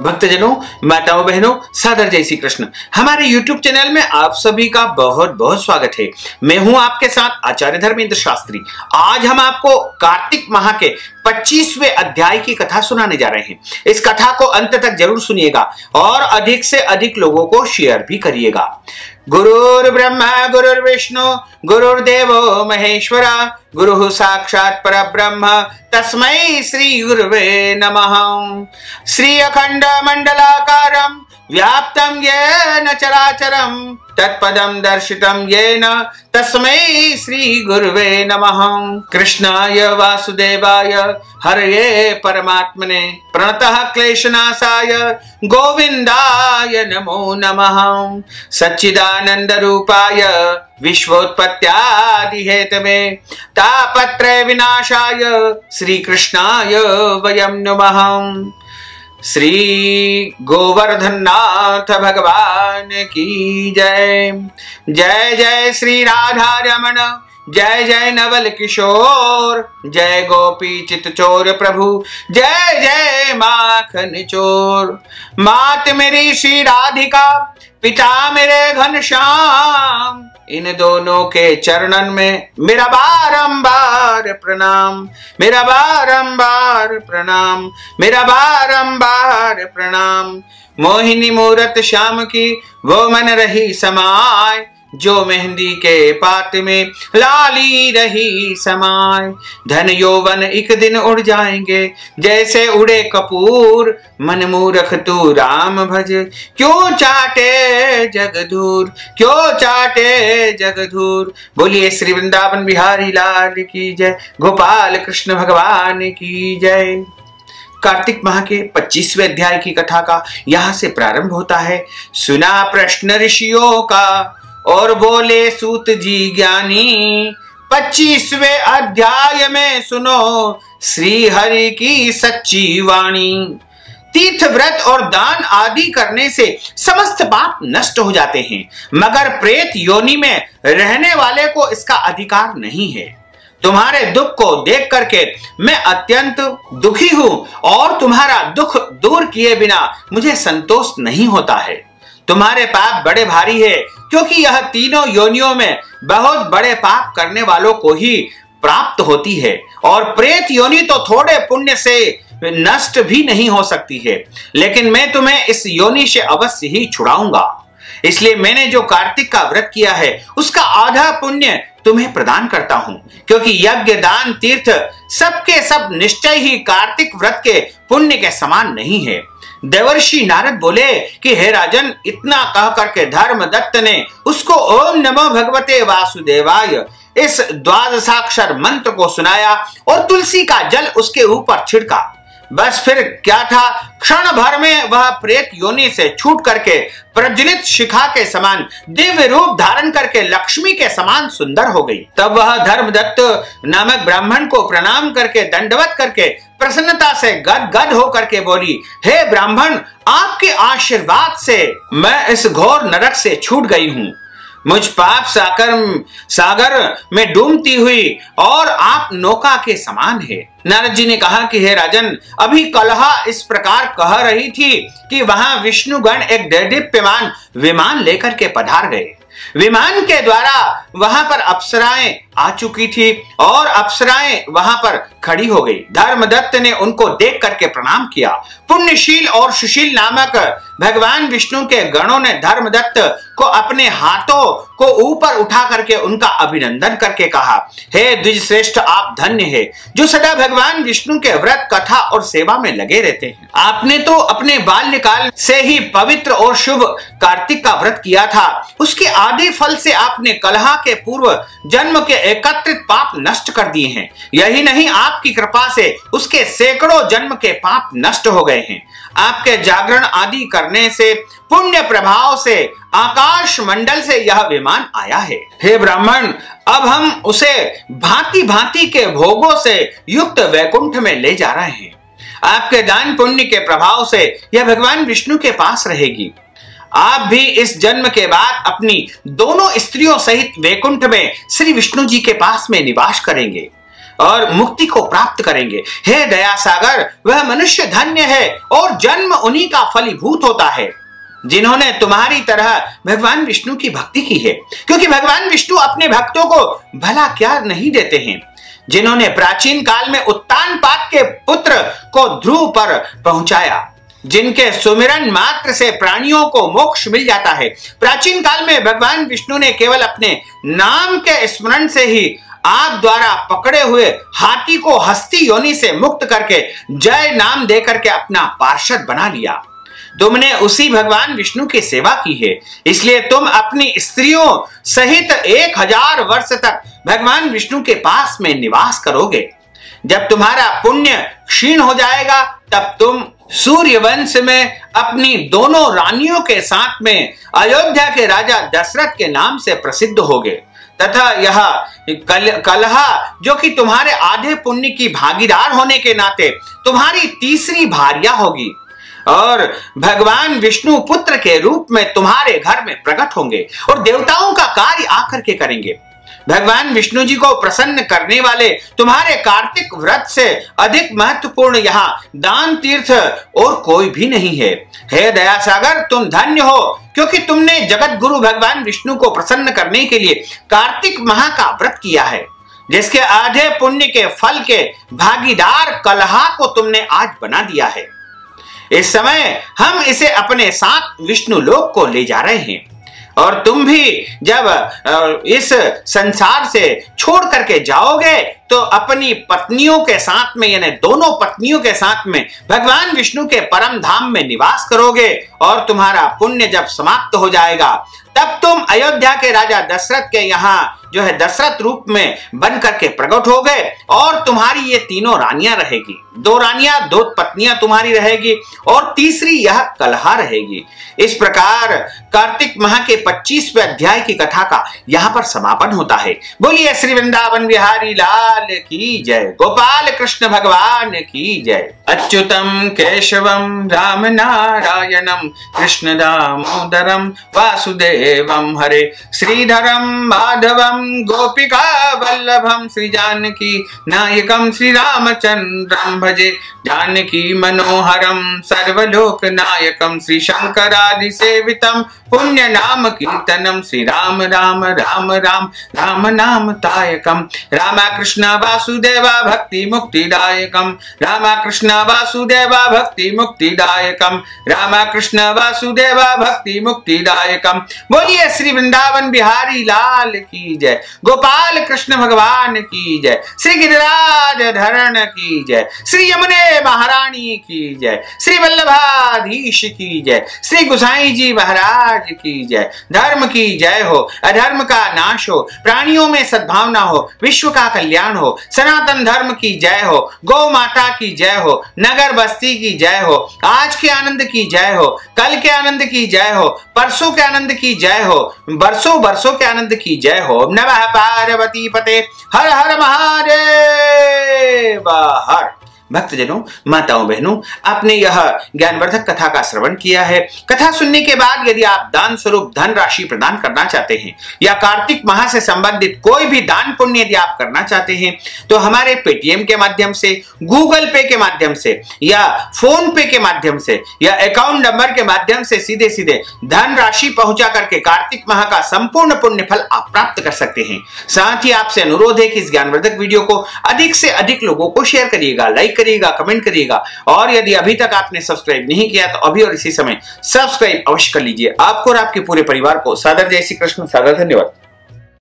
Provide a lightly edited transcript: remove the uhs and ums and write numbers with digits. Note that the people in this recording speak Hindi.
भक्तजनों, माताओं, बहनों, सादर जय श्री कृष्ण। हमारे YouTube चैनल में आप सभी का बहुत बहुत स्वागत है। मैं हूं आपके साथ आचार्य धर्मेंद्र शास्त्री। आज हम आपको कार्तिक माह के 25वें अध्याय की कथा सुनाने जा रहे हैं। इस कथा को अंत तक जरूर सुनिएगा और अधिक से अधिक लोगों को शेयर भी करिएगा। गुरुर् ब्रह्मा गुरुर्विष्णु गुरुर्देवो महेश्वरा गुरुः साक्षात् परब्रह्म तस्मै श्री गुरुवे नमः। श्री अखंड मंडलाकारं व्याप्तं येन चराचरं तत्पदं दर्शितं येन तस्मै श्री गुरुवे नमः। कृष्णाय वासुदेवाय हरये परमात्मने प्रणतः क्लेशनाशाय गोविंदाय नमो नमः। सच्चिदानंद रूपाय विश्वोत्पत्त्यादि हेतवे तापत्रय विनाशाय श्री कृष्णाय वयं नमः। श्री गोवर्धननाथ भगवान की जय। जय जय श्री राधा रमण, जय जय नवल किशोर, जय गोपी चित चोर प्रभु, जय जय माखन चोर। मात मेरी श्री राधिका, पिता मेरे घनश्याम, इन दोनों के चरणन में मेरा बारंबार प्रणाम, मेरा बारंबार प्रणाम, मेरा बारंबार प्रणाम। मोहिनी मूरत श्याम की वो मन रही समाय, जो मेहंदी के पात में लाली रही समाय। धन यौवन एक दिन उड़ जाएंगे जैसे उड़े कपूर, मन मूर्ख तू राम भज क्यों चाटे जगधूर, क्यों चाटे जगधूर। बोलिए श्री वृंदावन बिहारी लाल की जय, गोपाल कृष्ण भगवान की जय। कार्तिक माह के 25वें अध्याय की कथा का यहाँ से प्रारंभ होता है। सुना प्रश्न ऋषियों का और बोले सूत जी ज्ञानी, 25वें अध्याय में सुनो श्री हरि की सच्ची वाणी। तीर्थ व्रत और दान आदि करने से समस्त पाप नष्ट हो जाते हैं, मगर प्रेत योनि में रहने वाले को इसका अधिकार नहीं है। तुम्हारे दुख को देख करके मैं अत्यंत दुखी हूं और तुम्हारा दुख दूर किए बिना मुझे संतोष नहीं होता है। तुम्हारे पाप बड़े भारी है, क्योंकि यह तीनों योनियों में बहुत बड़े पाप करने वालों को ही प्राप्त होती है, और प्रेत योनि तो थोड़े पुण्य से नष्ट भी नहीं हो सकती है। लेकिन मैं तुम्हें इस योनि से अवश्य ही छुड़ाऊंगा। इसलिए मैंने जो कार्तिक का व्रत किया है उसका आधा पुण्य तुम्हें प्रदान करता हूं, क्योंकि यज्ञ दान तीर्थ सबके सब निश्चय ही कार्तिक व्रत के पुण्य के समान नहीं है। देवर्षि नारद बोले कि हे राजन, इतना कह करके धर्मदत्त ने उसको ओम नमो भगवते वासुदेवाय इस द्वादशाक्षर मंत्र को सुनाया और तुलसी का जल उसके ऊपर छिड़का। बस फिर क्या था, क्षण भर में वह प्रेत योनि से छूट करके प्रज्वलित शिखा के समान दिव्य रूप धारण करके लक्ष्मी के समान सुंदर हो गई। तब वह धर्मदत्त नामक ब्राह्मण को प्रणाम करके दंडवत करके प्रसन्नता से गदगद होकर के बोली, हे ब्राह्मण, आपके आशीर्वाद से मैं इस घोर नरक से छूट गई हूँ। मुझ पाप सागर में डूबती हुई और आप नौका के समान है। नारद जी ने कहा कि हे राजन, अभी कलहा इस प्रकार कह रही थी कि वहां विष्णुगण एक दैदीप्यमान विमान लेकर के पधार गए। विमान के द्वारा वहां पर अप्सराएं आ चुकी थी और अप्सराएं वहां पर खड़ी हो गई। धर्मदत्त ने उनको देख करके प्रणाम किया। पुण्यशील और सुशील नामक भगवान विष्णु के गणों ने धर्मदत्त को अपने हाथों को ऊपर उठा करके उनका अभिनंदन करके कहा, हे द्विज श्रेष्ठ, आप धन्य है जो सदा भगवान विष्णु के व्रत कथा और सेवा में लगे रहते हैं। आपने तो अपने बाल्यकाल से ही पवित्र और शुभ कार्तिक का व्रत किया था। उसके आदि फल से आपने कलहा के पूर्व जन्म के एकत्रित पाप नष्ट कर दिए हैं। यही नहीं, आपकी कृपा से उसके सैकड़ों जन्म के पाप नष्ट हो गए हैं। आपके जागरण आदि करने से पुण्य प्रभाव से आकाश मंडल से यह विमान आया है। हे ब्राह्मण, अब हम उसे भांति भांति के भोगों से युक्त वैकुंठ में ले जा रहे हैं। आपके दान पुण्य के प्रभाव से यह भगवान विष्णु के पास रहेगी। आप भी इस जन्म के बाद अपनी दोनों स्त्रियों सहित वैकुंठ में श्री विष्णु जी के पास में निवास करेंगे। और मुक्ति को प्राप्त करेंगे। हे दया सागर, वह मनुष्य धन्य है और जन्म उन्हीं का फलीभूत होता है जिन्होंने तुम्हारी तरह भगवान विष्णु की भक्ति की है, क्योंकि भगवान विष्णु अपने भक्तों को भला क्या नहीं देते हैं। जिन्होंने प्राचीन काल में उत्तानपाद के पुत्र को ध्रुव पर पहुंचाया, जिनके सुमिरन मात्र से प्राणियों को मोक्ष मिल जाता है। प्राचीन काल में भगवान विष्णु ने केवल अपने नाम के स्मरण से ही आप द्वारा पकड़े हुए हाथी को हस्ती योनि से मुक्त करके जय नाम देकर के अपना पार्षद बना लिया। तुमने उसी भगवान विष्णु की सेवा की है, इसलिए तुम अपनी स्त्रियों सहित 1000 वर्ष तक भगवान विष्णु के पास में निवास करोगे। जब तुम्हारा पुण्य क्षीण हो जाएगा, तब तुम सूर्यवंश में अपनी दोनों रानियों के साथ में अयोध्या के राजा दशरथ के नाम से प्रसिद्ध होगे, तथा यह कलहा, जो कि तुम्हारे आधे पुण्य की भागीदार होने के नाते तुम्हारी तीसरी भार्या होगी, और भगवान विष्णु पुत्र के रूप में तुम्हारे घर में प्रकट होंगे और देवताओं का कार्य आकर के करेंगे। भगवान विष्णु जी को प्रसन्न करने वाले तुम्हारे कार्तिक व्रत से अधिक महत्वपूर्ण यहाँ दान तीर्थ और कोई भी नहीं है। हे दया सागर, तुम धन्य हो, क्योंकि तुमने जगत गुरु भगवान विष्णु को प्रसन्न करने के लिए कार्तिक माह का व्रत किया है, जिसके आधे पुण्य के फल के भागीदार कलहा को तुमने आज बना दिया है। इस समय हम इसे अपने साथ विष्णु लोक को ले जा रहे हैं, और तुम भी जब इस संसार से छोड़ करके जाओगे तो अपनी पत्नियों के साथ में, यानी दोनों पत्नियों के साथ में भगवान विष्णु के परम धाम में निवास करोगे, और तुम्हारा पुण्य जब समाप्त हो जाएगा तब तुम अयोध्या के राजा दशरथ के यहाँ जो है दशरथ रूप में बन करके प्रकट हो गए, और तुम्हारी ये तीनों रानियां रहेगी। 2 रानियां, 2 पत्नियां तुम्हारी रहेगी, और तीसरी यह कलहा रहेगी। इस प्रकार कार्तिक माह के 25वें अध्याय की कथा का यहाँ पर समापन होता है। बोलिए श्री वृंदावन बिहारी लाल की जय, गोपाल कृष्ण भगवान की जय। अच्युतम केशवम राम नारायणम कृष्ण दामोदरम वासुदेवम हरे, श्रीधरम माधवम गोपिका वल्लभम, श्री जानकी नायकम श्री रामचंद्रम भजे, जानकी मनोहरम सर्वलोक नायकम, श्री शंकरादि सेवितम पुण्य नाम कीर्तनम, श्री राम राम राम राम राम नाम तायकम, रामा कृष्ण वासुदेवा भक्ति मुक्तिदायकम, रामा कृष्ण वासुदेवा भक्ति मुक्तिदायकम, रामा कृष्ण वासुदेवा भक्ति मुक्तिदायकम। बोलिए श्री वृंदावन बिहारी लाल की जय, गोपाल कृष्ण भगवान की जय, श्री गिरिराज धरण की जय, श्री यमुने महारानी की जय, श्री वल्लभाधीश की जय, श्री गुसाई जी महाराज की जय। धर्म की जय हो, अधर्म का नाश हो, प्राणियों में सद्भावना हो, विश्व का कल्याण हो, सनातन धर्म की जय हो, गौ माता की जय हो, नगर बस्ती की जय हो, आज के आनंद की जय हो, कल के आनंद की जय हो, परसों के आनंद की जय हो, बरसों बरसों के आनंद की जय हो। नमः पार्वती पते, हर हर महादेव हर। भक्तजनों, माताओं बहनों, आपने यह ज्ञानवर्धक कथा का श्रवण किया है। कथा सुनने के बाद यदि आप दान स्वरूप धन राशि प्रदान करना चाहते हैं, या कार्तिक माह से संबंधित कोई भी दान पुण्य यदि आप करना चाहते हैं, तो हमारे पेटीएम के माध्यम से, गूगल पे के माध्यम से, या फोन पे के माध्यम से, या अकाउंट नंबर के माध्यम से सीधे सीधे धन राशि पहुंचा करके कार्तिक माह का संपूर्ण पुण्य फल आप प्राप्त कर सकते हैं। साथ ही आपसे अनुरोध है कि इस ज्ञानवर्धक वीडियो को अधिक से अधिक लोगों को शेयर करिएगा, लाइक करिएगा, कमेंट करिएगा, और यदि अभी तक आपने सब्सक्राइब नहीं किया तो अभी और इसी समय सब्सक्राइब अवश्य कर लीजिए। आपको और आपके पूरे परिवार को सादर जय श्री कृष्ण, सादर धन्यवाद।